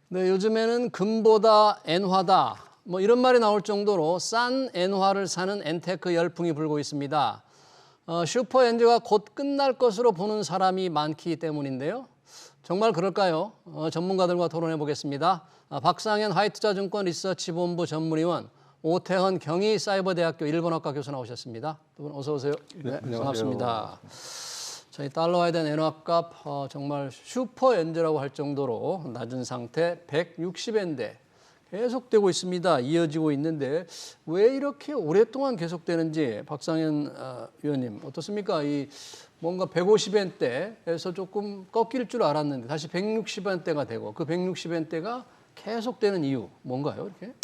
네, 요즘에는 금보다 엔화다. 뭐 이런 말이 나올 정도로 싼 엔화를 사는 엔테크 열풍이 불고 있습니다. 슈퍼 엔저가 곧 끝날 것으로 보는 사람이 많기 때문인데요. 정말 그럴까요? 전문가들과 토론해 보겠습니다. 박상현 하이투자증권 리서치본부 전문위원, 오태헌 경희사이버대학교 일본학과 교수 나오셨습니다. 두 분 어서 오세요. 네, 반갑습니다. 저희 달러화에 대한 엔화값 정말 슈퍼 엔저라고 할 정도로 낮은 상태 160엔대 계속되고 있습니다. 이어지고 있는데 왜 이렇게 오랫동안 계속되는지 박상현 위원님 어떻습니까? 이 뭔가 150엔대에서 조금 꺾일 줄 알았는데 다시 160엔대가 되고 그 160엔대가 계속되는 이유 뭔가요? 이렇게?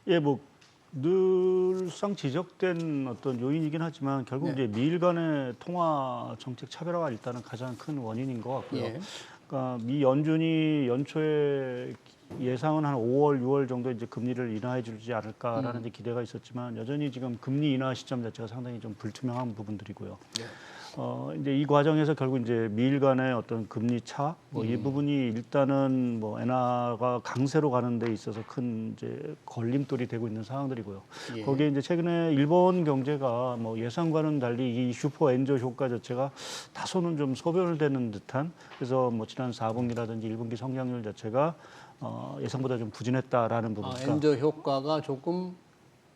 예, 뭐 늘상 지적된 어떤 요인이긴 하지만 결국 네. 이제 미일 간의 통화 정책 차별화가 일단은 가장 큰 원인인 것 같고요. 예. 그러니까 미 연준이 연초에 예상은 한 5월, 6월 정도 이제 금리를 인하해 주지 않을까라는 이제 기대가 있었지만 여전히 지금 금리 인하 시점 자체가 상당히 좀 불투명한 부분들이고요. 네. 이제 이 과정에서 결국 이제 미일 간의 어떤 금리 차, 뭐 이 부분이 일단은 뭐 엔화가 강세로 가는 데 있어서 큰 이제 걸림돌이 되고 있는 상황들이고요. 예. 거기에 이제 최근에 일본 경제가 뭐 예상과는 달리 이 슈퍼 엔저 효과 자체가 다소는 좀 소멸되는 듯한 그래서 뭐 지난 4분기라든지 1분기 성장률 자체가 예상보다 좀 부진했다라는 부분. 엔저 효과가 조금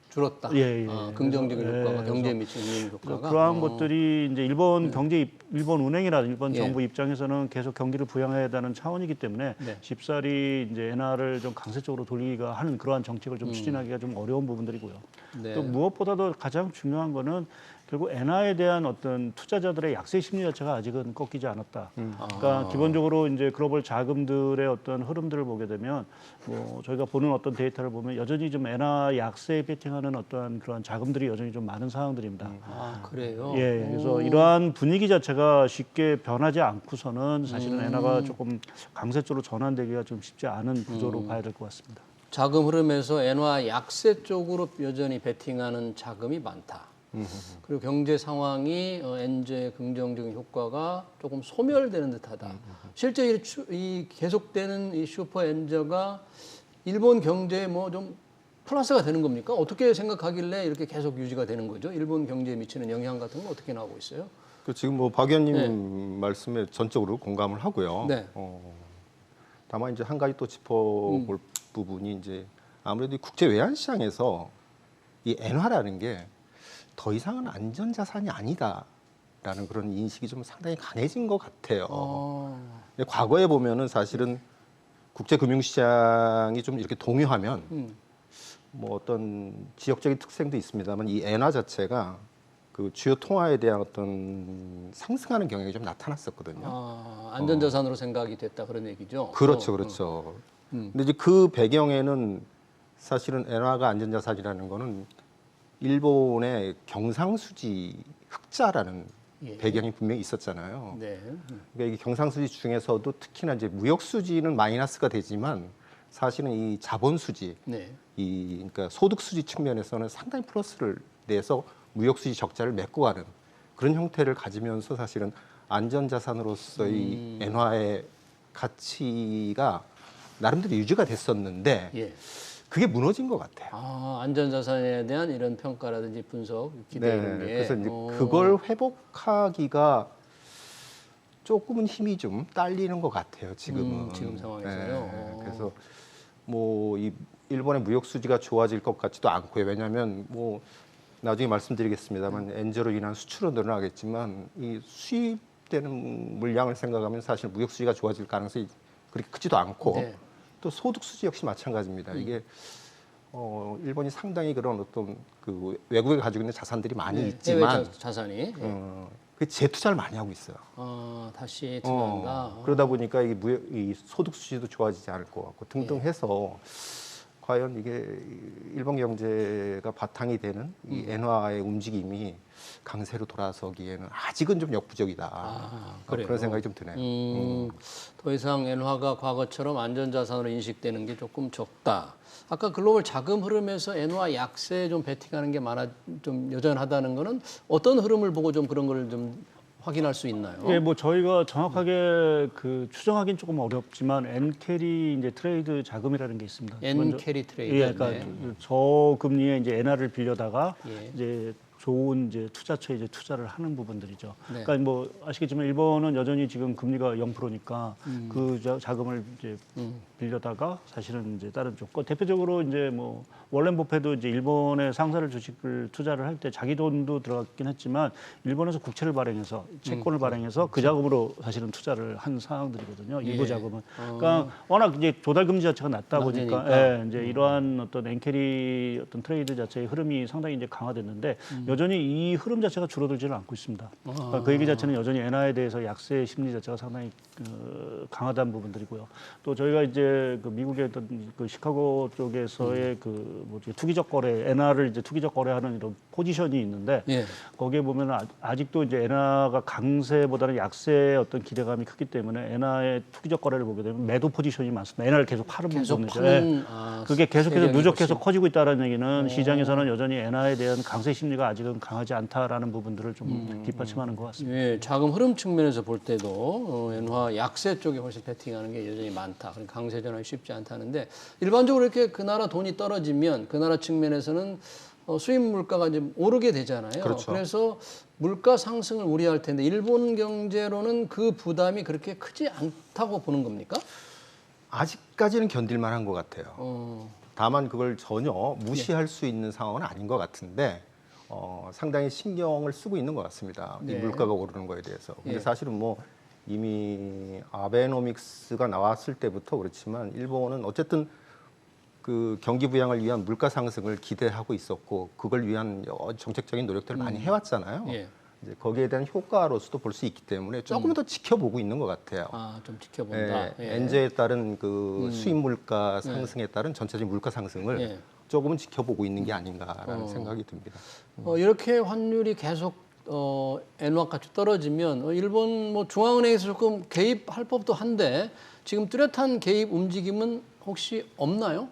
줄었다. 예, 예. 긍정적인 그래서, 효과가 예, 경제에 미치는 효과가 그러한 것들이 이제 일본 경제, 일본 은행이라든 일본 예. 정부 입장에서는 계속 경기를 부양해야 하는 차원이기 때문에 네. 쉽사리 이제 엔화를 좀 강세 쪽으로 돌리기가 하는 그러한 정책을 좀 추진하기가 좀 어려운 부분들이고요. 네. 또 무엇보다도 가장 중요한 거는 결국 엔화에 대한 어떤 투자자들의 약세 심리 자체가 아직은 꺾이지 않았다. 그러니까 기본적으로 이제 글로벌 자금들의 어떤 흐름들을 보게 되면 뭐 저희가 보는 어떤 데이터를 보면 여전히 좀 엔화 약세에 베팅하는 어떠한 그런 자금들이 여전히 좀 많은 상황들입니다. 아, 그래요? 예, 그래서 이러한 분위기 자체가 쉽게 변하지 않고서는 사실은 엔화가 조금 강세 쪽으로 전환되기가 좀 쉽지 않은 구조로 봐야 될 것 같습니다. 자금 흐름에서 엔화 약세 쪽으로 여전히 베팅하는 자금이 많다. 그리고 경제 상황이 엔저의 긍정적인 효과가 조금 소멸되는 듯하다. 실제 이 계속되는 이 슈퍼 엔저가 일본 경제에 뭐 좀 플러스가 되는 겁니까? 어떻게 생각하길래 이렇게 계속 유지가 되는 거죠? 일본 경제에 미치는 영향 같은 건 어떻게 나오고 있어요? 지금 뭐 박 의원님 말씀에 전적으로 공감을 하고요. 네. 다만 이제 한 가지 또 짚어볼 부분이 이제 아무래도 이 국제 외환 시장에서 이 엔화라는 게 더 이상은 안전 자산이 아니다라는 그런 인식이 좀 상당히 강해진 것 같아요. 과거에 보면은 사실은 국제 금융 시장이 좀 이렇게 동요하면 뭐 어떤 지역적인 특성도 있습니다만 이 엔화 자체가 그 주요 통화에 대한 어떤 상승하는 경향이 좀 나타났었거든요. 안전자산으로 생각이 됐다 그런 얘기죠. 그렇죠, 그렇죠. 근데 이제 그 배경에는 사실은 엔화가 안전자산이라는 거는 일본의 경상수지 흑자라는 예. 배경이 분명히 있었잖아요. 네. 그러니까 이게 경상수지 중에서도 특히나 이제 무역수지는 마이너스가 되지만 사실은 이 자본수지, 네. 그러니까 소득수지 측면에서는 상당히 플러스를 내서 무역수지 적자를 메꿔 가는 그런 형태를 가지면서 사실은 안전자산으로서의 엔화의 가치가 나름대로 유지가 됐었는데 예. 그게 무너진 것 같아요. 안전자산에 대한 이런 평가라든지 분석, 기대 이런 게. 그래서 이제 그걸 회복하기가 조금은 힘이 좀 딸리는 것 같아요. 지금은. 지금 상황에서요. 그래서 뭐 이 일본의 무역 수지가 좋아질 것 같지도 않고요. 왜냐하면 뭐 나중에 말씀드리겠습니다만 엔저로 인한 수출은 늘어나겠지만 이 수입되는 물량을 생각하면 사실 무역 수지가 좋아질 가능성이 그렇게 크지도 않고 네. 또 소득 수지 역시 마찬가지입니다. 이게 일본이 상당히 그런 어떤 그 외국에 가지고 있는 자산들이 많이 네, 있지만 해외 자산이 그 재투자를 많이 하고 있어요. 다시 투자한다. 그러다 보니까 이게 이 소득 수지도 좋아지지 않을 것 같고 등등 해서 과연 이게 일본 경제가 바탕이 되는 이 엔화의 움직임이 강세로 돌아서기에는 아직은 좀 역부족이다. 그래요? 그런 생각이 좀 드네요. 더 이상 엔화가 과거처럼 안전자산으로 인식되는 게 조금 적다. 아까 글로벌 자금 흐름에서 엔화 약세에 좀 베팅하는 게 좀 여전하다는 거는 어떤 흐름을 보고 좀 그런 걸 좀 확인할 수 있나요? 예, 뭐 저희가 정확하게 그 추정하기는 조금 어렵지만 엔캐리 이제 트레이드 자금이라는 게 있습니다. 엔캐리 트레이드. 예, 그러니까 네. 저금리에 이제 엔화를 빌려다가 예. 이제 좋은 이제 투자처에 이제 투자를 하는 부분들이죠. 네. 그러니까 뭐 아시겠지만 일본은 여전히 지금 금리가 0%니까 그 자금을 이제 빌려다가 사실은 이제 다른 쪽 대표적으로 이제 뭐 월렌 버핏도 이제 일본의 상사를 주식을 투자를 할 때 자기 돈도 들어갔긴 했지만 일본에서 국채를 발행해서 채권을 발행해서 그 자금으로 사실은 투자를 한 상황들이거든요. 일부 예. 자금은. 그러니까 워낙 이제 조달 금리 자체가 낮다 보니까 낮으니까. 예, 이제 이러한 어떤 엔캐리 어떤 트레이드 자체의 흐름이 상당히 이제 강화됐는데 여전히 이 흐름 자체가 줄어들지는 않고 있습니다. 그러니까 그 얘기 자체는 여전히 엔화에 대해서 약세 심리 자체가 상당히 강하다는 부분들이고요. 또 저희가 이제 그 미국의 어떤 그 시카고 쪽에서의 그 뭐지 투기적 거래, 엔화를 이제 투기적 거래하는 이런 포지션이 있는데 예. 거기에 보면 아직도 이제 엔화가 강세보다는 약세의 어떤 기대감이 크기 때문에 엔화의 투기적 거래를 보게 되면 매도 포지션이 많습니다. 엔화를 계속 파는 계속 부분이죠. 파는 예. 아, 그게 계속해서 세력이 누적해서 훨씬- 커지고 있다는 얘기는 시장에서는 여전히 엔화에 대한 강세 심리가 아직은 강하지 않다라는 부분들을 좀 뒷받침하는 것 같습니다. 예, 자금 흐름 측면에서 볼 때도 엔화 약세 쪽에 훨씬 베팅하는 게 여전히 많다. 그러니까 강세 전환이 쉽지 않다는데 일반적으로 이렇게 그 나라 돈이 떨어지면 그 나라 측면에서는 수입 물가가 이제 오르게 되잖아요. 그렇죠. 그래서 물가 상승을 우려할 텐데 일본 경제로는 그 부담이 그렇게 크지 않다고 보는 겁니까? 아직까지는 견딜만한 것 같아요. 어, 다만 그걸 전혀 무시할 수 있는 상황은 아닌 것 같은데 상당히 신경을 쓰고 있는 것 같습니다. 네. 이 물가가 오르는 거에 대해서. 근데 예. 사실은 뭐 이미 아베노믹스가 나왔을 때부터 그렇지만 일본은 어쨌든 그 경기 부양을 위한 물가 상승을 기대하고 있었고 그걸 위한 여러 정책적인 노력들을 많이 해왔잖아요. 예. 이제 거기에 대한 효과로서도 볼 수 있기 때문에 조금 더 지켜보고 있는 것 같아요. 아, 좀 지켜본다. 예, 엔저에 따른 그 수입 물가 상승에 따른 전체적인 물가 상승을 예. 조금은 지켜보고 있는 게 아닌가라는 생각이 듭니다. 이렇게 환율이 계속 엔화가치 떨어지면 일본 뭐 중앙은행에서 조금 개입할 법도 한데 지금 뚜렷한 개입 움직임은 혹시 없나요?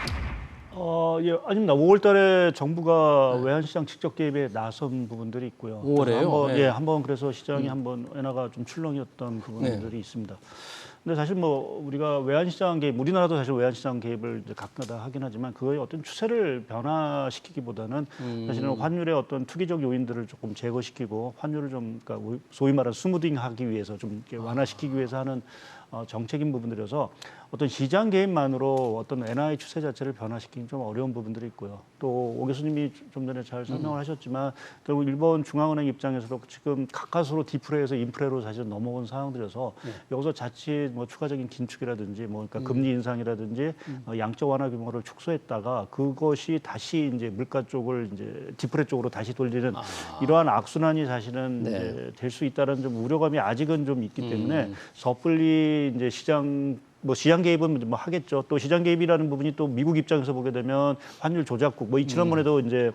예, 아닙니다. 5월달에 정부가 외환시장 직접 개입에 나선 부분들이 있고요. 5월에요? 그래서 한번, 네. 예, 한번 그래서 시장이 한번 엔화가 좀 출렁이었던 부분들이 있습니다. 근데 사실 뭐 우리가 외환시장 개입, 우리나라도 사실 외환시장 개입을 이제 가끔가다 하긴 하지만 그거의 어떤 추세를 변화시키기보다는 사실은 환율의 어떤 투기적 요인들을 조금 제거시키고 환율을 좀 그러니까 소위 말하는 스무딩하기 위해서 좀 이렇게 완화시키기 위해서 하는 정책인 부분들이어서 어떤 시장 개입만으로 어떤 엔화의 추세 자체를 변화시키기 좀 어려운 부분들이 있고요. 또 오 교수님이 좀 전에 잘 설명을 하셨지만 결국 일본 중앙은행 입장에서도 지금 가까스로 디플레에서 인플레로 사실 넘어온 상황들이어서 여기서 자칫 뭐 추가적인 긴축이라든지 뭐 그러니까 금리 인상이라든지 양적 완화 규모를 축소했다가 그것이 다시 이제 물가 쪽을 이제 디플레 쪽으로 다시 돌리는 이러한 악순환이 사실은 이제 될 수 있다는 좀 우려감이 아직은 좀 있기 때문에 섣불리 이제 시장 개입은 뭐 하겠죠. 또 시장 개입이라는 부분이 또 미국 입장에서 보게 되면 환율 조작국 지난번에도 이제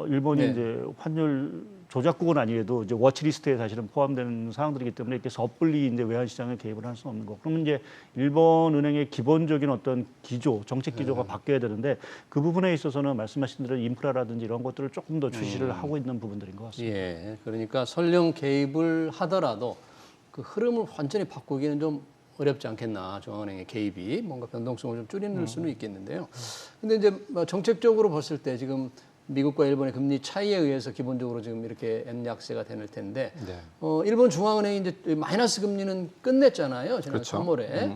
일본이 네. 이제 환율 조작국은 아니래도 이제 워치리스트에 사실은 포함되는 상황들이기 때문에 이렇게 섣불리 이제 외환시장에 개입을 할 수 없는 거. 그러면 이제 일본 은행의 기본적인 어떤 기조, 정책 기조가 바뀌어야 되는데 그 부분에 있어서는 말씀하신 대로 인프라라든지 이런 것들을 조금 더 주시를 하고 있는 부분들인 것 같습니다. 예. 그러니까 설령 개입을 하더라도 그 흐름을 완전히 바꾸기는 좀 어렵지 않겠나. 중앙은행의 개입이 뭔가 변동성을 좀 줄이는 수는 있겠는데요. 근데 이제 뭐 정책적으로 봤을 때 지금 미국과 일본의 금리 차이에 의해서 기본적으로 지금 이렇게 엔 약세가 되는 텐데 네. 일본 중앙은행이 이제 마이너스 금리는 끝냈잖아요. 지난 그렇죠. 3월에.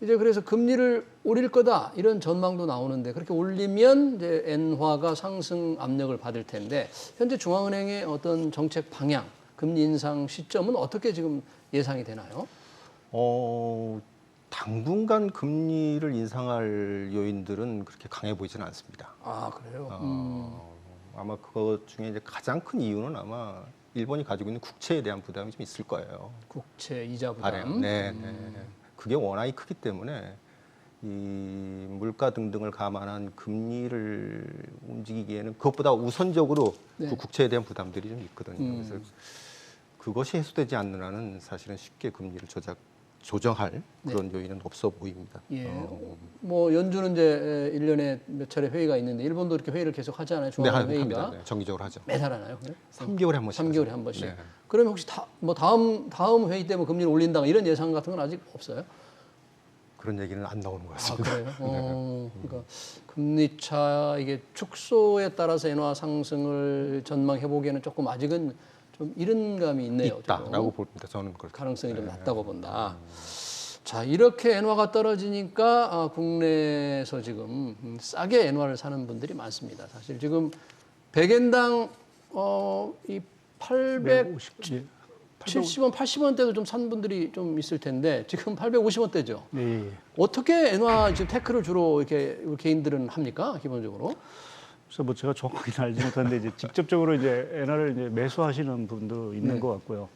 이제 그래서 금리를 올릴 거다 이런 전망도 나오는데 그렇게 올리면 이제 엔화가 상승 압력을 받을 텐데 현재 중앙은행의 어떤 정책 방향, 금리 인상 시점은 어떻게 지금 예상이 되나요? 당분간 금리를 인상할 요인들은 그렇게 강해 보이지는 않습니다. 아 그래요? 아마 그것 중에 이제 가장 큰 이유는 아마 일본이 가지고 있는 국채에 대한 부담이 좀 있을 거예요. 국채 이자 발행. 부담. 네. 그게 워낙에 크기 때문에 이 물가 등등을 감안한 금리를 움직이기에는 그것보다 우선적으로 네. 그 국채에 대한 부담들이 좀 있거든요. 그래서 그것이 해소되지 않는 한은 사실은 쉽게 금리를 조정할 그런 요인은 없어 보입니다. 예. 뭐 연준은 이제 1년에 몇 차례 회의가 있는데 일본도 이렇게 회의를 계속 하잖아요. 중앙 회의가 합니다. 네, 정기적으로 하죠. 매달 하나요? 그래? 3개월에 한 번씩. 3개월에 한 번씩. 네. 그러면 혹시 다음 회의 때 뭐 금리를 올린다 이런 예상 같은 건 아직 없어요? 그런 얘기는 안 나오는 것 아, 같습니다. 그래요? 그러니까 금리 차 이게 축소에 따라서 엔화 상승을 전망해 보기에는 조금 아직은 좀 이른 감이 있네요. 있다라고 봅니다. 저는 그렇게. 가능성이 좀 낮다고 본다. 자, 이렇게 엔화가 떨어지니까 국내에서 지금 싸게 엔화를 사는 분들이 많습니다. 사실 지금 100엔당 이 870원, 80원대도 좀 산 분들이 좀 있을 텐데 지금 850원대죠. 네. 어떻게 엔화 지금 태클을 주로 이렇게 개인들은 합니까? 기본적으로? 그래서 뭐 제가 정확히는 알지 못하는데 이제 직접적으로 이제 엔화를 이제 매수하시는 분도 있는 것 같고요.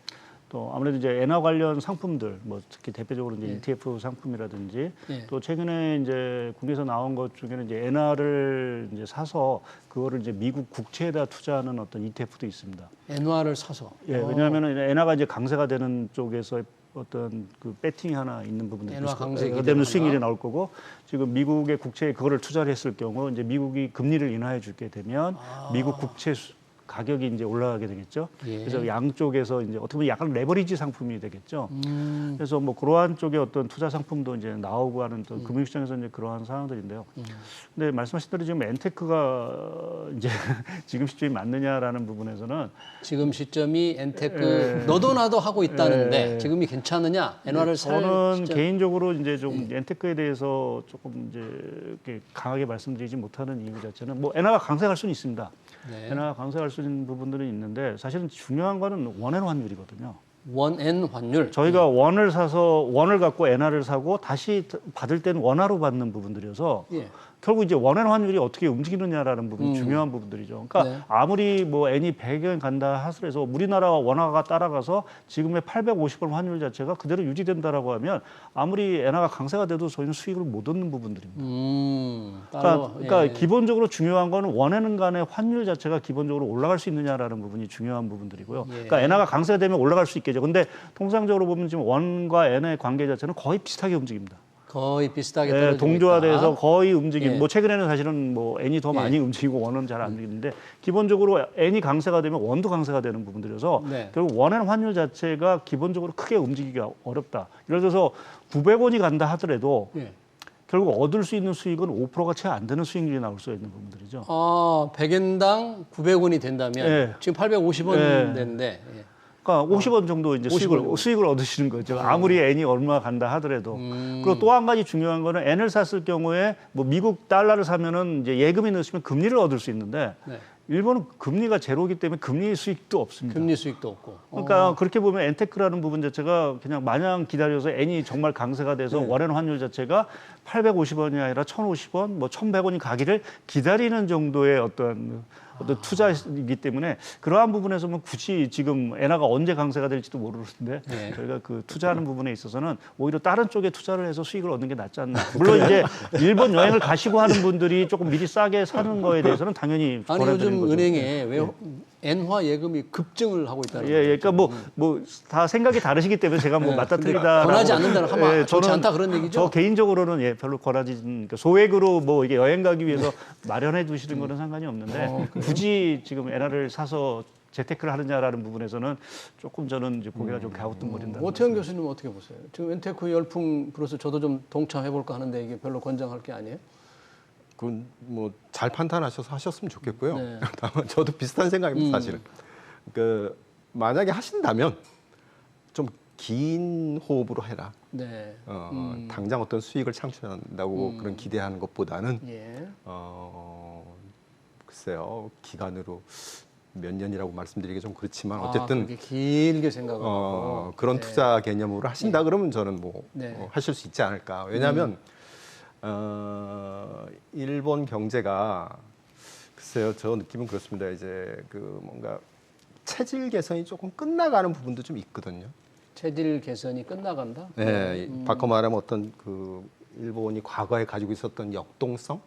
또 아무래도 이제 엔화 관련 상품들, 뭐 특히 대표적으로 이제 ETF 상품이라든지 또 최근에 이제 국내에서 나온 것 중에는 이제 엔화를 이제 사서 그거를 이제 미국 국채에다 투자하는 어떤 ETF도 있습니다. 엔화를 사서. 예, 왜냐하면 엔화가 이제 강세가 되는 쪽에서 어떤 그 배팅이 하나 있는 부분이 엔화 강세 그 때문에 수익률이 나올 거고 지금 미국의 국채에 그거를 투자를 했을 경우 이제 미국이 금리를 인하해 주게 되면 미국 국채 가격이 이제 올라가게 되겠죠. 그래서 양쪽에서 이제 어떻게 보면 약간 레버리지 상품이 되겠죠. 그래서 뭐 그러한 쪽의 어떤 투자 상품도 이제 나오고 하는 또 금융시장에서 이제 그러한 상황들인데요. 근데 말씀하신 대로 지금 엔테크가 이제 지금 시점이 맞느냐라는 부분에서는 지금 시점이 엔테크 너도 나도 하고 있다는데 지금이 괜찮으냐? 엔화를 살 저는 시점. 개인적으로 이제 좀 엔테크에 대해서 조금 이제 이렇게 강하게 말씀드리지 못하는 이유 자체는 뭐 엔화가 강세할 수는 있습니다. 엔화가 강세할 수 있는 부분들은 있는데 사실은 중요한 거는 원엔 환율이거든요. 원엔 환율. 저희가 원을 사서 원을 갖고 엔화를 사고 다시 받을 때는 원화로 받는 부분들이어서 결국 이제 원엔 환율이 어떻게 움직이느냐라는 부분이 중요한 부분들이죠. 그러니까 아무리 뭐 엔이 100엔 간다 하더라도 우리나라와 원화가 따라가서 지금의 850원 환율 자체가 그대로 유지된다라고 하면 아무리 엔화가 강세가 돼도 저희는 수익을 못 얻는 부분들입니다. 그러니까 기본적으로 중요한 거는 원엔 간의 환율 자체가 기본적으로 올라갈 수 있느냐라는 부분이 중요한 부분들이고요. 그러니까 엔화가 강세가 되면 올라갈 수 있겠죠. 근데 통상적으로 보면 지금 원과 엔의 관계 자체는 거의 비슷하게 움직입니다. 거의 비슷하게 떨어지고 동조화돼서 있다. 거의 움직이고 뭐 최근에는 사실은 뭐 엔이 더 많이 움직이고 원은 잘 안 움직이는데 기본적으로 엔이 강세가 되면 원도 강세가 되는 부분들이어서 결국 원엔 환율 자체가 기본적으로 크게 움직이기가 어렵다. 예를 들어서 900원이 간다 하더라도 결국 얻을 수 있는 수익은 5%가 채 안 되는 수익률이 나올 수 있는 부분들이죠. 100엔당 900원이 된다면 지금 850원 되는데 그러니까 50원 정도 이제 수익을 얻으시는 거죠. 아무리 엔이 얼마 간다 하더라도. 그리고 또 한 가지 중요한 거는 엔을 샀을 경우에 뭐 미국 달러를 사면은 이제 예금에 넣으시면 금리를 얻을 수 있는데 일본은 금리가 제로이기 때문에 금리 수익도 없습니다. 금리 수익도 없고. 그러니까 그렇게 보면 엔테크라는 부분 자체가 그냥 마냥 기다려서 엔이 정말 강세가 돼서 원엔 환율 자체가 850원이 아니라 1,050원, 뭐 1,100원이 가기를 기다리는 정도의 어떤 투자이기 때문에 그러한 부분에서 뭐 굳이 지금 엔화가 언제 강세가 될지도 모르는데 저희가 그 투자하는 부분에 있어서는 오히려 다른 쪽에 투자를 해서 수익을 얻는 게 낫지 않나. 물론 이제 일본 여행을 가시고 하는 분들이 조금 미리 싸게 사는 거에 대해서는 당연히 아니 요즘 은행에 왜 엔화 예금이 급증을 하고 있다는 거죠. 그러니까 뭐 다 생각이 다르시기 때문에 제가 뭐 맞닥뜨리다 권하지 않는다는 하면 좋지 않다 그런 얘기죠. 저 개인적으로는 별로 권하지 그러니까 소액으로 뭐 이게 여행 가기 위해서 마련해 두시는 거는 상관이 없는데 굳이 지금 엔화를 사서 재테크를 하느냐라는 부분에서는 조금 저는 이제 고개가 좀 갸우뚱거린다. 오태영 교수님은 어떻게 보세요? 지금 엔테크 열풍 불어서 저도 좀 동참해 볼까 하는데 이게 별로 권장할 게 아니에요? 그건 뭐 잘 판단하셔서 하셨으면 좋겠고요. 다만 저도 비슷한 생각입니다, 사실은. 그 만약에 하신다면 좀 긴 호흡으로 해라. 당장 어떤 수익을 창출한다고 그런 기대하는 것보다는 글쎄요 기간으로 몇 년이라고 말씀드리기 좀 그렇지만 어쨌든 길게 생각하고 그런 투자 개념으로 하신다 그러면 저는 뭐 하실 수 있지 않을까. 왜냐하면 일본 경제가 글쎄요 저 느낌은 그렇습니다. 이제 그 뭔가 체질 개선이 조금 끝나가는 부분도 좀 있거든요. 체질 개선이 끝나간다? 바꿔 말하면 어떤 그 일본이 과거에 가지고 있었던 역동성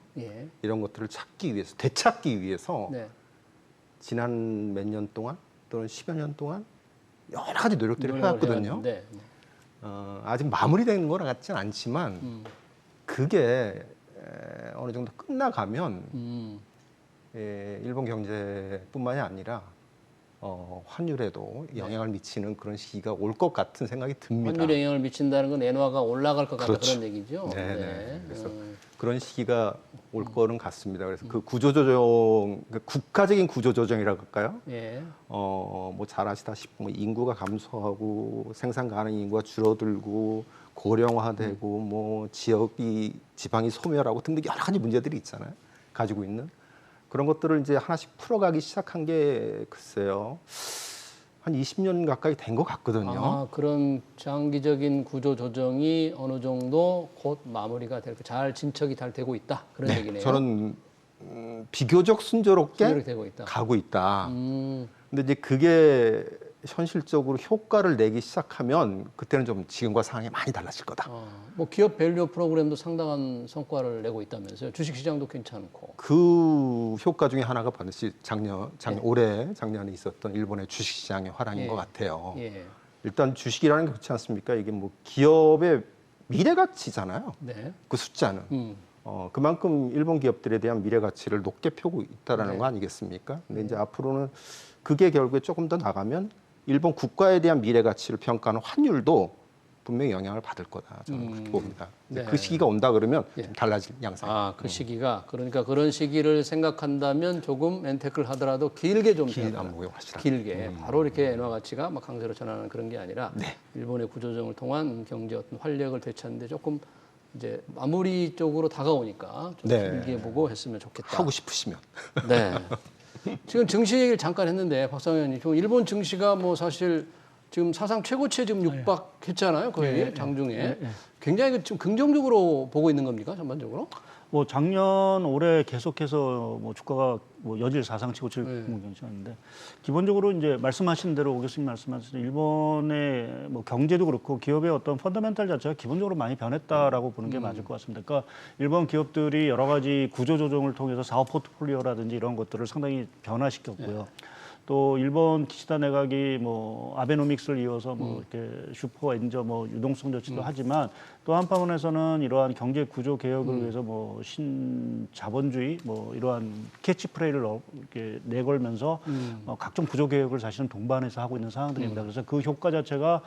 이런 것들을 찾기 위해서 되찾기 위해서 지난 몇 년 동안 또는 10여 년 동안 여러 가지 노력들을 해왔거든요. 아직 마무리된 것 같지는 않지만 그게 어느 정도 끝나가면 일본 경제뿐만이 아니라 환율에도 영향을 미치는 그런 시기가 올 것 같은 생각이 듭니다. 환율에 영향을 미친다는 건 엔화가 올라갈 것 같다 그렇죠. 그런 얘기죠. 네. 그래서 그런 시기가 올 거는 같습니다. 그래서 그 구조조정, 그 국가적인 구조조정이라고 할까요? 예. 뭐 잘 아시다시피 뭐 인구가 감소하고 생산 가능 인구가 줄어들고 고령화되고 뭐 지방이 소멸하고 등등 여러 가지 문제들이 있잖아요. 가지고 있는 그런 것들을 이제 하나씩 풀어가기 시작한 게 글쎄요. 한 20년 가까이 된 것 같거든요. 아, 그런 장기적인 구조 조정이 어느 정도 곧 마무리가 잘 진척이 잘 되고 있다. 그런 네, 얘기네요. 저는 비교적 순조롭게 순조롭게 되고 있다. 가고 있다. 음. 근데 이제 그게 현실적으로 효과를 내기 시작하면 그때는 좀 지금과 상황이 많이 달라질 거다. 뭐 기업 밸류 프로그램도 상당한 성과를 내고 있다면서요. 주식 시장도 괜찮고. 그 효과 중에 하나가 반드시 작년에 있었던 일본의 주식시장의 화랑인 예. 것 같아요. 예. 일단 주식이라는 게 그렇지 않습니까? 이게 뭐 기업의 미래 가치잖아요. 네. 그 숫자는. 그만큼 일본 기업들에 대한 미래 가치를 높게 펴고 있다라는 네. 거 아니겠습니까? 근데 이제 앞으로는 그게 결국에 조금 더 나가면 일본 국가에 대한 미래 가치를 평가하는 환율도 분명히 영향을 받을 거다. 저는 그렇게 봅니다. 네. 그 시기가 온다 그러면 예. 좀 달라질 양상입니다. 아, 그 시기가 그러니까 그런 시기를 생각한다면 조금 엔테크를 하더라도 길게 좀 길 생각하라. 안목에 확실하게. 길게 바로 이렇게 엔화 가치가 막 강세로 전환하는 그런 게 아니라 네. 일본의 구조조정을 통한 경제 어떤 활력을 되찾는데 조금 이제 마무리 쪽으로 다가오니까 좀 네. 길게 보고 했으면 좋겠다. 하고 싶으시면. 네. 지금 증시 얘기를 잠깐 했는데 박상현 의원님, 지금 일본 증시가 뭐 사실 지금 사상 최고치에 지금 육박했잖아요. 거의 장중에. 굉장히 지금 긍정적으로 보고 있는 겁니까? 전반적으로? 뭐 작년 올해 계속해서 뭐 주가가 뭐 여질 사상 최고치를 경신하는데 기본적으로 이제 말씀하신 대로 오 교수님 말씀하신 일본의 뭐 경제도 그렇고 기업의 어떤 펀더멘탈 자체가 기본적으로 많이 변했다라고 보는 게 맞을 것 같습니다. 그러니까 일본 기업들이 여러 가지 구조 조정을 통해서 사업 포트폴리오라든지 이런 것들을 상당히 변화시켰고요. 또 일본 기시다 내각이 뭐 아베노믹스를 이어서 뭐 이렇게 슈퍼 엔저 뭐 유동성 조치도 하지만 또 한편에서는 이러한 경제 구조 개혁을 위해서 뭐 신자본주의 뭐 이러한 캐치프레이를 이렇게 내걸면서 각종 구조 개혁을 사실은 동반해서 하고 있는 상황들입니다. 그래서 그 효과 자체가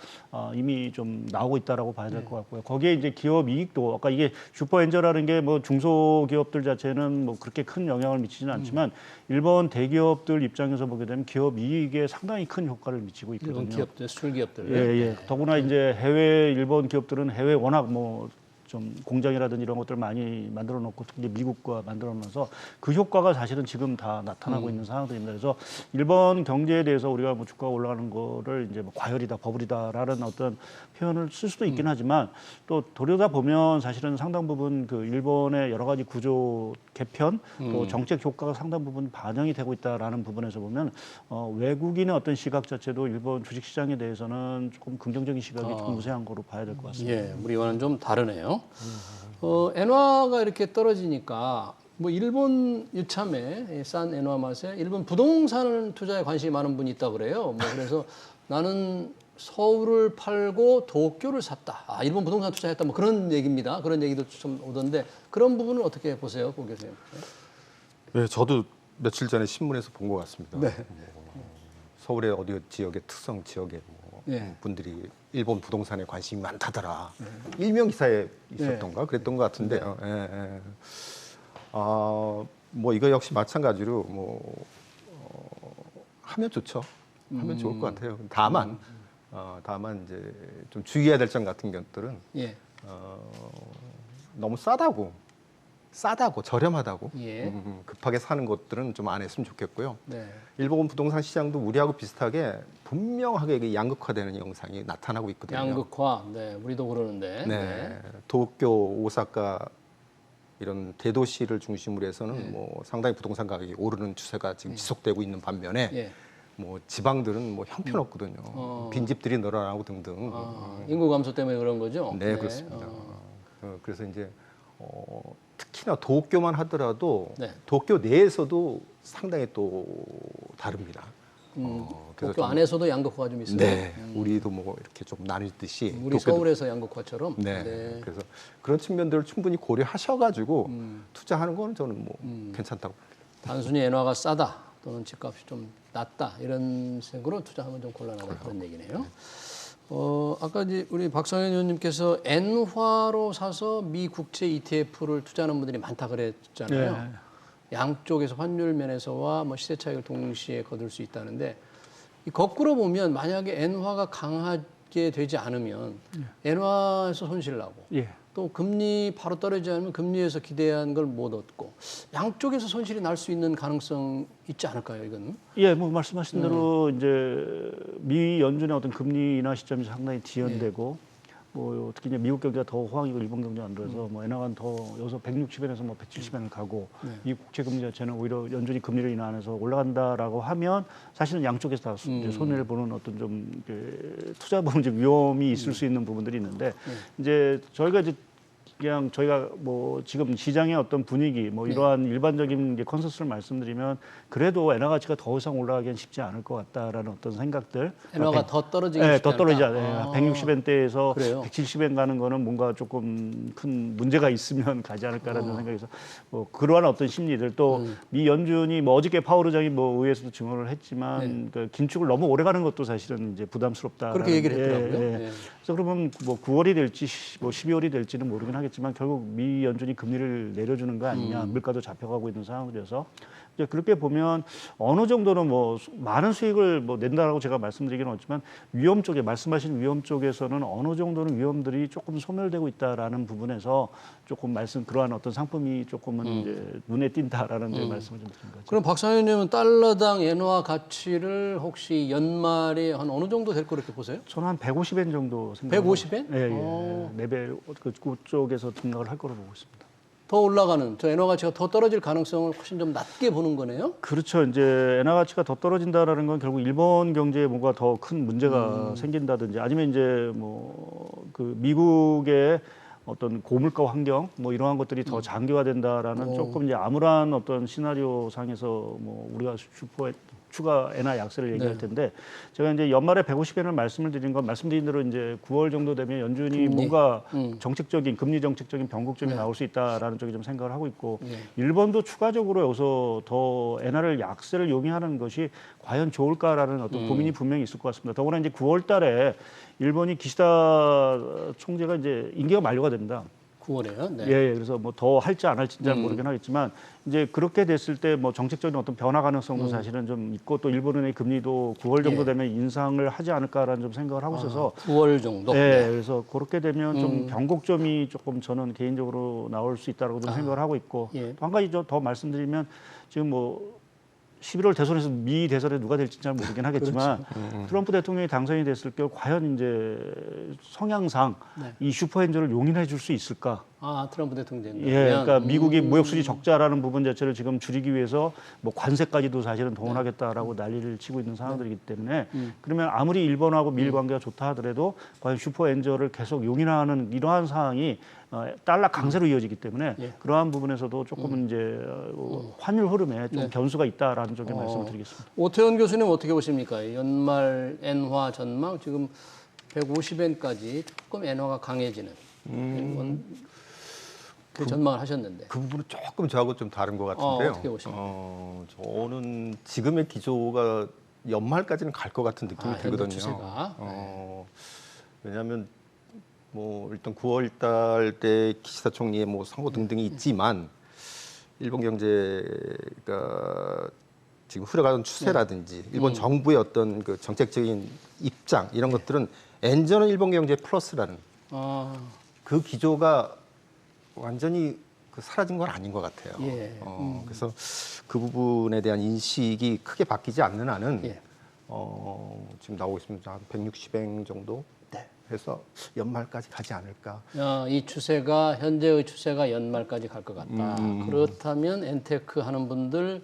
이미 좀 나오고 있다라고 봐야 될 것 같고요. 거기에 이제 기업 이익도 아까 이게 슈퍼 엔저라는 게 뭐 중소기업들 자체는 뭐 그렇게 큰 영향을 미치지는 않지만 일본 대기업들 입장에서 보게 되면 기업 이익에 상당히 큰 효과를 미치고 있거든요. 일본 기업들, 수출 기업들. 예. 더구나 이제 해외 일본 기업들은 해외 워낙 뭐 좀 공장이라든지 이런 것들 많이 만들어 놓고 특히 미국과 만들어 놓아서 그 효과가 사실은 지금 다 나타나고 있는 상황들입니다. 그래서 일본 경제에 대해서 우리가 뭐 주가가 올라가는 거를 이제 뭐 과열이다, 버블이다라는 어떤 표현을 쓸 수도 있긴 하지만 또 도려다 보면 사실은 상당 부분 그 일본의 여러 가지 구조 개편 또 정책 효과가 상당 부분 반영이 되고 있다라는 부분에서 보면 외국인의 어떤 시각 자체도 일본 주식 시장에 대해서는 조금 긍정적인 시각이 좀 우세한 거로 봐야 될 것 같습니다. 예, 우리와는 좀 다르네요. 엔화가 이렇게 떨어지니까 뭐 일본 이참에 싼 엔화 맛에 일본 부동산 투자에 관심이 많은 분이 있다 그래요. 뭐 그래서 나는 서울을 팔고 도쿄를 샀다. 아, 일본 부동산 투자했다. 뭐 그런 얘기입니다. 그런 얘기도 좀 오던데 그런 부분은 어떻게 보세요, 고 교수님? 네, 저도 며칠 전에 신문에서 본 것 같습니다. 네. 서울의 어디 지역의 특성 지역에 뭐 네. 분들이 일본 부동산에 관심이 많다더라. 일명 기사에 있었던가 그랬던 것 같은데요. 예. 뭐 이거 역시 마찬가지로 뭐 하면 좋죠. 하면 좋을 것 같아요. 다만 이제 좀 주의해야 될 점 같은 것들은 예. 너무 싸다고 저렴하다고 예. 급하게 사는 것들은 좀 안 했으면 좋겠고요. 네. 일본 부동산 시장도 우리하고 비슷하게 분명하게 이게 양극화되는 영상이 나타나고 있거든요. 양극화. 네, 우리도 그러는데. 네. 도쿄, 오사카 이런 대도시를 중심으로 해서는 뭐 상당히 부동산 가격이 오르는 추세가 지금 지속되고 있는 반면에 예. 뭐 지방들은 뭐 형편없거든요. 빈집들이 늘어나고 등등. 인구 감소 때문에 그런 거죠? 네, 그렇습니다. 그래서 이제 특히나 도쿄만 하더라도 네. 도쿄 내에서도 상당히 또 다릅니다. 도쿄 안에서도 양극화가 좀 있어요. 네, 우리도 뭐 이렇게 좀 나뉘듯이 우리 서울에서 양극화처럼. 네. 그래서 그런 측면들을 충분히 고려하셔가지고 투자하는 거는 저는 뭐 괜찮다고 봅니다. 단순히 엔화가 싸다 또는 집값이 좀 낮다 이런 생각으로 투자하면 좀 곤란하다 그런 얘기네요. 아까 이제 우리 박성현 의원님께서 엔화로 사서 미 국채 ETF를 투자하는 분들이 많다 그랬잖아요. 네. 양쪽에서 환율 면에서와 뭐 시세 차익을 동시에 거둘 수 있다는데 이 거꾸로 보면 만약에 엔화가 강하게 되지 않으면 엔화에서 손실 나고 예. 또 금리 바로 떨어지지 않으면 금리에서 기대한 걸 못 얻고 양쪽에서 손실이 날 수 있는 가능성 있지 않을까요, 이건? 예, 뭐 말씀하신 대로 이제 미 연준의 어떤 금리 인하 시점이 상당히 지연되고 뭐 특히 이제 미국 경제가 더 호황이고 일본 경제가 안 좋아서 뭐 엔화가 더 여기서 160엔에서 뭐 170엔을 가고 미국 국채 금리 자체는 오히려 연준이 금리를 인하 안 해서 올라간다라고 하면 사실은 양쪽에서 다 이제 손해를 보는 어떤 좀 이제 투자보험 위험이 있을 수 있는 부분들이 있는데 이제 저희가 이제 그냥 저희가 뭐 지금 시장의 어떤 분위기 뭐 이러한 일반적인 이제 컨센서스를 말씀드리면 그래도 엔화 가치가 더 이상 올라가기는 쉽지 않을 것 같다라는 어떤 생각들. 엔화가 더 떨어지기 네, 쉽지 더 떨어지지 않다. 않아요. 160엔대에서 그래요? 170엔 가는 거는 뭔가 조금 큰 문제가 있으면 가지 않을까라는 생각에서 뭐 그러한 어떤 심리들 또 미 연준이 뭐 어저께 파월 의장이 뭐 의회에서도 증언을 했지만 그 긴축을 너무 오래 가는 것도 사실은 이제 부담스럽다. 그렇게 얘기를 했더라고요. 예. 예. 그래서 그러면 뭐 9월이 될지 뭐 12월이 될지는 모르긴 하겠지만 결국 미 연준이 금리를 내려주는 거 아니냐. 물가도 잡혀가고 있는 상황이라서 이제 그렇게 보면 어느 정도는 뭐 많은 수익을 뭐 낸다라고 제가 말씀드리기는 없지만 위험 쪽에 말씀하신 위험 쪽에서는 어느 정도는 위험들이 조금 소멸되고 있다라는 부분에서 조금 그러한 어떤 상품이 조금은 이제 눈에 띈다라는 이제 말씀을 좀 드린 거죠. 그럼 박상현 의원님은 달러당 엔화 가치를 혹시 연말에 한 어느 정도 될 거렇게 보세요? 저는 한 150엔 정도 생각합니다. 150엔? 예, 예. 레벨 그쪽에서 등락을 할 거로 보고 있습니다. 더 올라가는 저 엔화 가치가 더 떨어질 가능성을 훨씬 좀 낮게 보는 거네요. 그렇죠. 이제 엔화 가치가 더 떨어진다라는 건 결국 일본 경제에 뭔가 더 큰 문제가 생긴다든지 아니면 이제 뭐 그 미국의 어떤 고물가 환경 뭐 이러한 것들이 더 장기화된다라는 조금 이제 암울한 어떤 시나리오 상에서 뭐 우리가 추가 엔화 약세를 얘기할 텐데 제가 이제 연말에 150엔을 말씀을 드린 건 말씀드린 대로 이제 9월 정도 되면 연준이 뭔가 정책적인 금리 정책적인 변곡점이 나올 수 있다라는 쪽에 좀 생각을 하고 있고 일본도 추가적으로 여기서 더 엔화를 약세를 용이하는 것이 과연 좋을까라는 어떤 고민이 분명히 있을 것 같습니다. 더구나 이제 9월 달에 일본이 기시다 총재가 이제 임기가 만료가 됩니다. 9월에요. 네. 예, 그래서 뭐 더 할지 안 할지 잘 모르긴 하겠지만 이제 그렇게 됐을 때 뭐 정책적인 어떤 변화 가능성도 사실은 좀 있고 또 일본은행 금리도 9월 정도 되면 인상을 하지 않을까라는 좀 생각을 하고 있어서 9월 정도. 네, 그래서 그렇게 되면 좀 변곡점이 조금 저는 개인적으로 나올 수 있다고 좀 생각을 하고 있고 예. 또 한 가지 더 말씀드리면 지금 뭐 11월 대선에서 미 대선에 누가 될지 잘 모르긴 하겠지만 트럼프 대통령이 당선이 됐을 경우 과연 이제 성향상 이 슈퍼엔저를 용인해 줄 수 있을까? 아, 트럼프 대통령. 예, 그러니까 미국이 무역수지 적자라는 부분 자체를 지금 줄이기 위해서 뭐 관세까지도 사실은 동원하겠다라고 난리를 치고 있는 상황들이기 때문에 그러면 아무리 일본하고 미일 관계가 좋다 하더라도 과연 슈퍼엔저를 계속 용인하는 이러한 상황이 달러 강세로 이어지기 때문에 그러한 부분에서도 조금은 이제 환율 흐름에 좀 변수가 있다라는 쪽에 말씀을 드리겠습니다. 오태원 교수님 어떻게 보십니까? 연말 엔화 전망 지금 150엔까지 조금 엔화가 강해지는 그 전망을 하셨는데. 그 부분은 조금 저하고 좀 다른 것 같은데요. 어떻게 보십니까? 저는 지금의 기조가 연말까지는 갈 것 같은 느낌이 현재 들거든요. 추세가. 왜냐하면 뭐 일단 9월달 때 기시다 총리의 뭐 선거 등등이 있지만 일본 경제가 지금 흘러가는 추세라든지 일본 정부의 어떤 그 정책적인 입장 이런 것들은 엔저는 일본 경제 플러스라는 그 기조가 완전히 사라진 건 아닌 것 같아요. 그래서 그 부분에 대한 인식이 크게 바뀌지 않는 한은 지금 나오고 있습니다. 한 160엔 정도 해서 연말까지 가지 않을까. 이 추세가 현재의 추세가 연말까지 갈 것 같다. 그렇다면 엔테크 하는 분들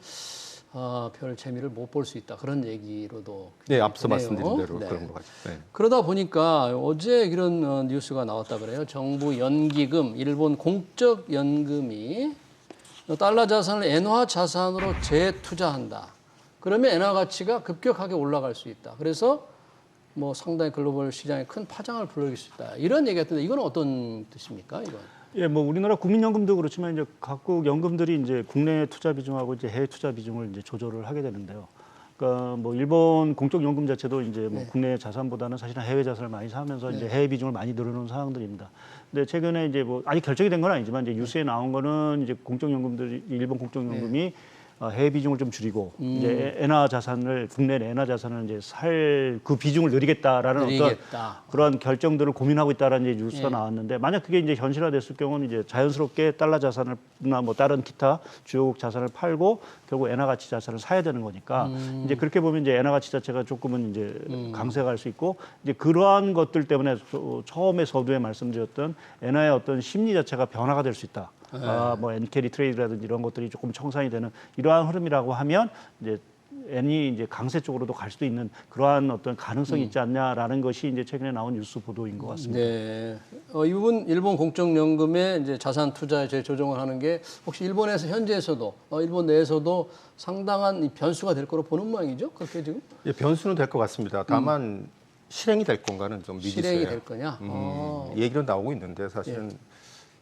별 재미를 못 볼 수 있다. 그런 얘기로도 네, 앞서 되네요. 말씀드린 대로 그런 것 같아요. 네. 그러다 보니까 어제 이런 뉴스가 나왔다 그래요. 정부 연기금, 일본 공적 연금이 달러 자산을 엔화 자산으로 재투자한다. 그러면 엔화 가치가 급격하게 올라갈 수 있다. 그래서 뭐 상당히 글로벌 시장에 큰 파장을 불러일으킬 수 있다. 이런 얘기했던데 이건 어떤 뜻입니까? 이건? 예, 뭐 우리나라 국민연금도 그렇지만 이제 각국 연금들이 이제 국내 투자 비중하고 이제 해외 투자 비중을 이제 조절을 하게 되는데요. 그러니까 뭐 일본 공적 연금 자체도 이제 뭐 국내 자산보다는 사실은 해외 자산을 많이 사면서 이제 해외 비중을 많이 늘어놓은 상황들입니다. 근데 최근에 이제 뭐 아직 결정이 된 건 아니지만 이제 뉴스에 나온 거는 이제 공적 연금들이 일본 공적 연금이 해외 비중을 좀 줄이고 이제 엔화 자산을 국내 엔화 자산을 이제 살 그 비중을 늘리겠다라는 어떤 그런 결정들을 고민하고 있다라는 이제 뉴스가 나왔는데 만약 그게 이제 현실화됐을 경우는 이제 자연스럽게 달러 자산을나 뭐 다른 기타 주요국 자산을 팔고 결국 엔화 가치 자산을 사야 되는 거니까 이제 그렇게 보면 이제 엔화 가치 자체가 조금은 이제 강세가 갈 수 있고 이제 그러한 것들 때문에 처음에 서두에 말씀드렸던 엔화의 어떤 심리 자체가 변화가 될 수 있다. 뭐 엔캐리 트레이드라든지 이런 것들이 조금 청산이 되는 이러한 흐름이라고 하면 이제 엔이 이제 강세 쪽으로도 갈 수도 있는 그러한 어떤 가능성이 있지 않냐라는 것이 이제 최근에 나온 뉴스 보도인 것 같습니다. 네. 이 부분 일본 공적연금의 이제 자산 투자에 재조정을 하는 게 혹시 일본에서 현지에서도 일본 내에서도 상당한 변수가 될 거로 보는 모양이죠? 그렇게 지금? 예, 변수는 될 것 같습니다. 다만 실행이 될 건가는 좀 미지수예요. 실행이 될 거냐? 얘기는 나오고 있는데 사실은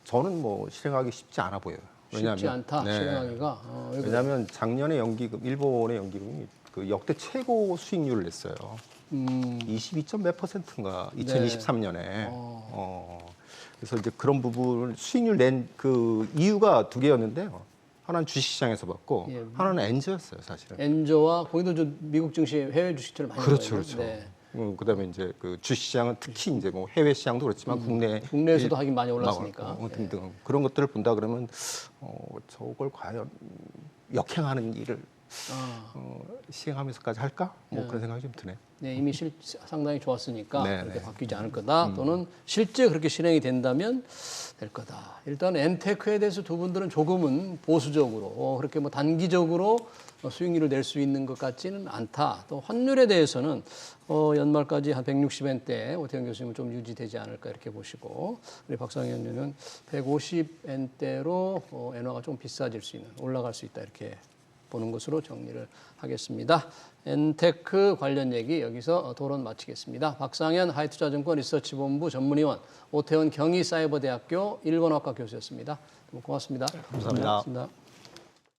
저는 뭐 실행하기 쉽지 않아 보여요. 왜냐하면, 쉽지 않다. 실행하기가. 왜냐하면 작년에 연기금, 일본의 연기금이 그 역대 최고 수익률을 냈어요. 22점 몇 %인가 2023년에. 그래서 이제 그런 부분을 수익률 낸 그 이유가 두 개였는데요. 하나는 주식시장에서 봤고 하나는 엔저였어요, 사실은. 엔저와 거기도 좀 미국 증시, 해외 주식들을 많이 그렇죠, 거예요. 그렇죠. 네. 그다음에 이제 그 주식시장은 특히 이제 뭐 해외 시장도 그렇지만 국내에서도 하긴 많이 올랐으니까 등등 그런 것들을 본다 그러면 저걸 과연 역행하는 일을 시행하면서까지 할까? 뭐 그런 생각이 좀 드네요. 네, 이미 상당히 좋았으니까 그렇게 바뀌지 않을 거다. 또는 실제 그렇게 실행이 된다면 될 거다. 일단 엔테크에 대해서 두 분들은 조금은 보수적으로 그렇게 뭐 단기적으로 수익률을 낼 수 있는 것 같지는 않다. 또 환율에 대해서는 연말까지 한 160엔대 오태영 교수님은 좀 유지되지 않을까 이렇게 보시고 우리 박상현 의원은 150엔대로 엔화가 좀 비싸질 수 있는 올라갈 수 있다 이렇게 보는 것으로 정리를 하겠습니다. 엔테크 관련 얘기 여기서 토론 마치겠습니다. 박상현 하이투자증권 리서치본부 전문위원, 오태원 경희사이버대학교 일본어학과 교수였습니다. 고맙습니다. 감사합니다. 고맙습니다.